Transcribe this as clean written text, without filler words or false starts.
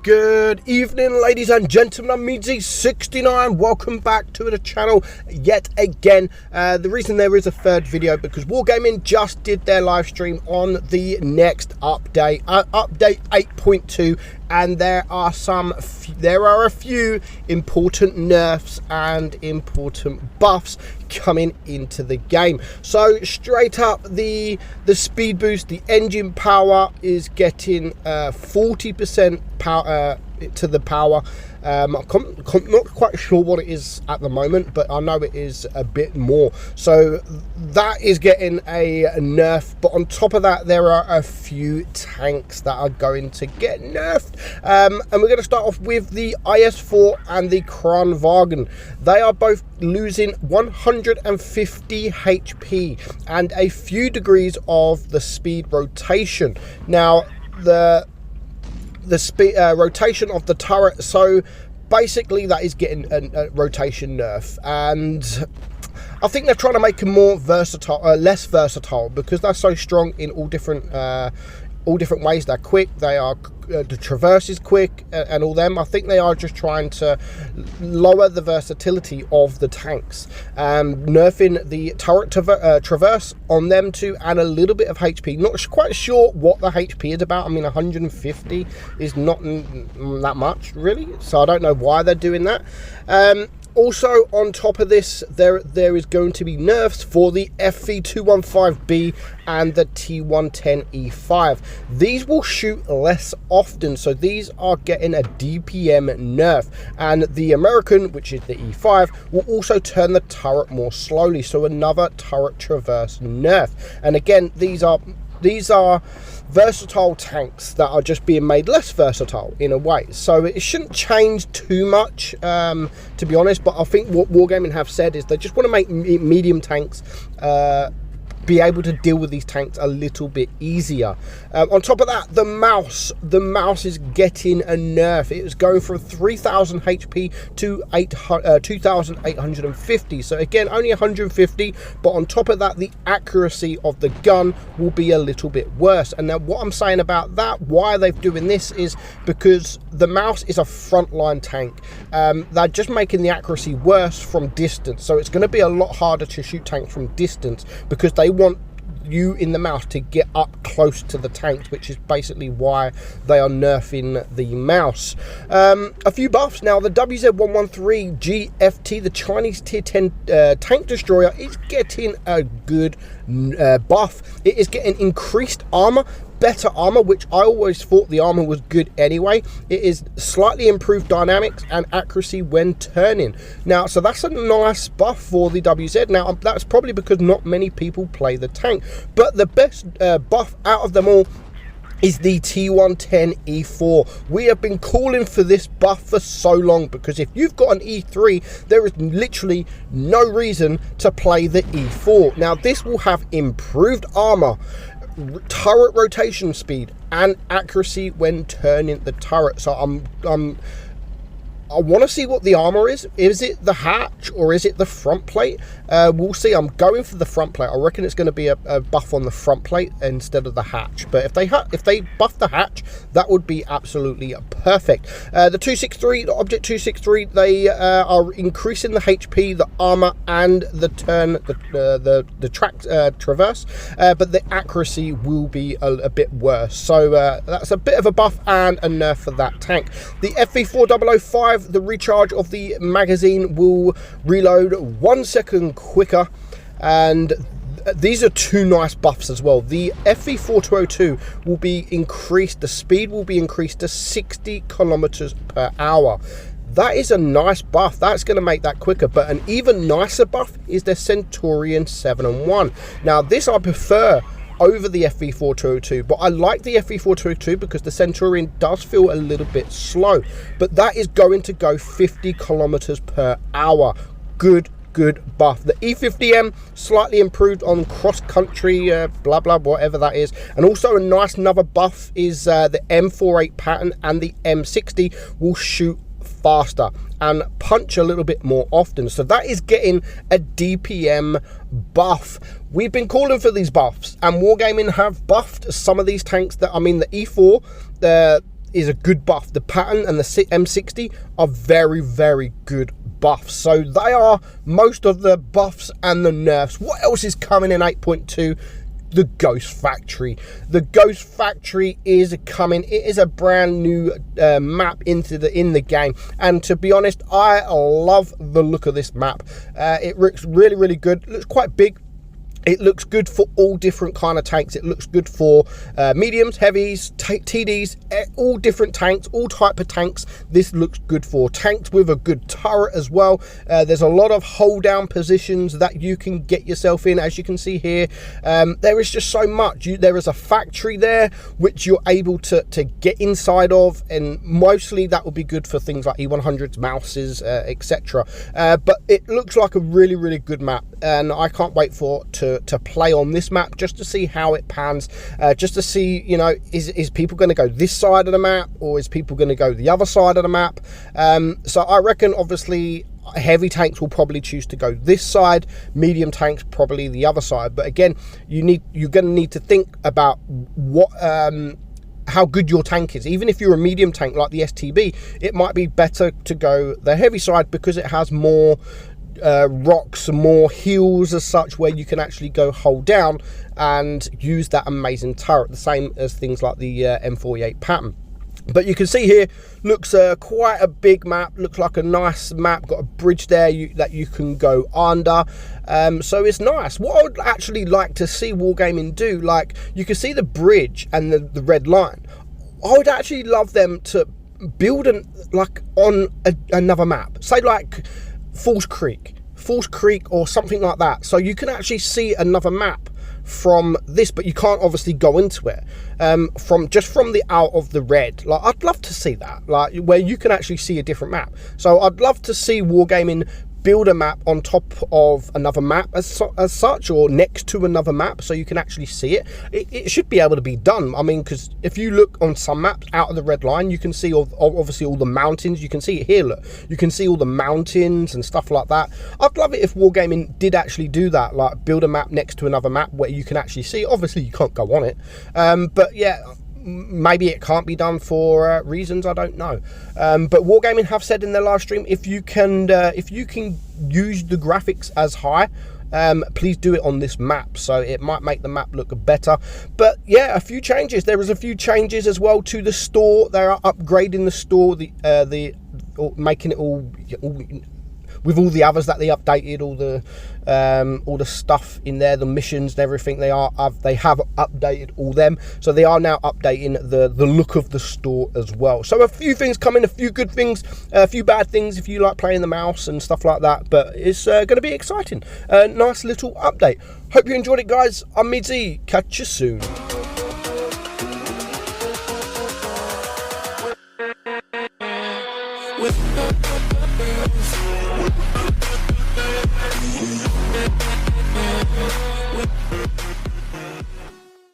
Good evening, ladies and gentlemen. I'm meadsyreplays. Welcome back to the channel yet again. The reason there is a third video because Wargaming just did their live stream on the next update, update 8.2, and there are a few important nerfs and important buffs coming into the game. So straight up, the speed boost, the engine power is getting 40% power to the power. I'm not quite sure what it is at the moment, but I know it is a bit more. So that is getting a nerf. But on top of that, there are a few tanks that are going to get nerfed. And we're going to start off with the IS-4 and the Kranwagen. They are both losing 150 HP and a few degrees of the speed rotation. Now, the speed rotation of the turret, so basically that is getting a rotation nerf, and I think they're trying to make them more versatile, less versatile, because they're so strong in all different ways. They're quick, they are the traverse is quick, and all them. I think they are just trying to lower the versatility of the tanks, nerfing the turret traverse on them too, and a little bit of HP. Not quite sure what the HP is about. I mean, 150 is not that much really, so I don't know why they're doing that. Also, on top of this, there is going to be nerfs for the FV215B and the T110E5. These will shoot less often, so these are getting a DPM nerf. And the American, which is the E5, will also turn the turret more slowly, so another turret traverse nerf. And again, these are versatile tanks that are just being made less versatile in a way, so it shouldn't change too much, to be honest. But I think what Wargaming have said is they just want to make medium tanks be able to deal with these tanks a little bit easier. On top of that, the mouse is getting a nerf. It is going from 3000 HP to 2850, so again only 150, but on top of that, the accuracy of the gun will be a little bit worse. And now what I'm saying about that, why they're doing this, is because the mouse is a frontline tank. They're just making the accuracy worse from distance, so it's going to be a lot harder to shoot tanks from distance, because they want you in the mouse to get up close to the tanks, which is basically why they are nerfing the mouse. A few buffs now. The WZ-113 GFT, the Chinese tier 10 tank destroyer, is getting a good buff. It is getting increased armor, better armor, which I always thought the armor was good anyway. It is slightly improved dynamics and accuracy when turning. Now, so that's a nice buff for the WZ. Now, that's probably because not many people play the tank, but the best buff out of them all is the T110E4. We have been calling for this buff for so long, because if you've got an E3, there is literally no reason to play the E4. Now, this will have improved armor, turret rotation speed, and accuracy when turning the turret. So I want to see what the armor is. Is it the hatch or is it the front plate? We'll see. I'm going for the front plate. I reckon it's going to be a buff on the front plate instead of the hatch. But if they buff the hatch, that would be absolutely perfect. The 263, the Object 263, they are increasing the HP, the armor, and the turn, the track traverse. But the accuracy will be a bit worse. So that's a bit of a buff and a nerf for that tank. The FV4005. The recharge of the magazine will reload 1 second quicker, and these are two nice buffs as well. The FV4202 will be increased, the speed will be increased to 60 kilometers per hour. That is a nice buff. That's going to make that quicker. But an even nicer buff is the Centurion 7-1. Now, this I prefer over the FV4202, but I like the FV4202 because the Centurion does feel a little bit slow, but that is going to go 50 kilometers per hour. Good buff. The E50M slightly improved on cross country, blah blah, whatever that is. And also a nice another buff is the M48 pattern, and the M60 will shoot faster and punch a little bit more often, so that is getting a DPM buff. We've been calling for these buffs, and Wargaming have buffed some of these tanks. That, I mean, the E4, is a good buff. The pattern and the M60 are very, very good buffs. So they are most of the buffs and the nerfs. What else is coming in 8.2? The Ghost Factory. The Ghost Factory is coming. It is a brand new map in the game, and to be honest, I love the look of this map. It looks really, really good. It looks quite big. It looks good for all different kind of tanks. It looks good for mediums, heavies, TDs, all different tanks, all type of tanks. This looks good for tanks with a good turret as well. There's a lot of hold down positions that you can get yourself in, as you can see here. There is just so much. There is a factory there which you're able to get inside of, and mostly that will be good for things like E100s, mouses, etc. But it looks like a really, really good map, and I can't wait to play on this map just to see how it pans, just to see, you know, is people going to go this side of the map, or is people going to go the other side of the map? So I reckon obviously heavy tanks will probably choose to go this side, medium tanks probably the other side. But again, you're going to need to think about what how good your tank is. Even if you're a medium tank like the STB, it might be better to go the heavy side because it has more rocks, more heals as such, where you can actually go hold down and use that amazing turret, the same as things like the M48 pattern. But you can see here, looks quite a big map, looks like a nice map, got a bridge there that you can go under, so it's nice. What I would actually like to see Wargaming do, like you can see the bridge and the red line, I would actually love them to build on another map, say like Falls Creek or something like that, so you can actually see another map from this, but you can't obviously go into it from the out of the red. Like, I'd love to see that, like where you can actually see a different map. So I'd love to see Wargaming build a map on top of another map as such, or next to another map, so you can actually see it. It should be able to be done. I mean, because if you look on some maps out of the red line, you can see obviously all the mountains. You can see it here, look, you can see all the mountains and stuff like that. I'd love it if Wargaming did actually do that, like build a map next to another map where you can actually see. Obviously you can't go on it, but yeah, maybe it can't be done for reasons I don't know. But Wargaming have said in their live stream, if you can use the graphics as high, please do it on this map, so it might make the map look better. But yeah, a few changes. There is a few changes as well to the store. They are upgrading the store, making it all with all the others that they updated, all the stuff in there, the missions and everything. They have updated all them, so they are now updating the look of the store as well. So a few things coming, a few good things, a few bad things if you like playing the mouse and stuff like that, but it's going to be exciting. Nice little update. Hope you enjoyed it, guys. I'm Meadsy, catch you soon. With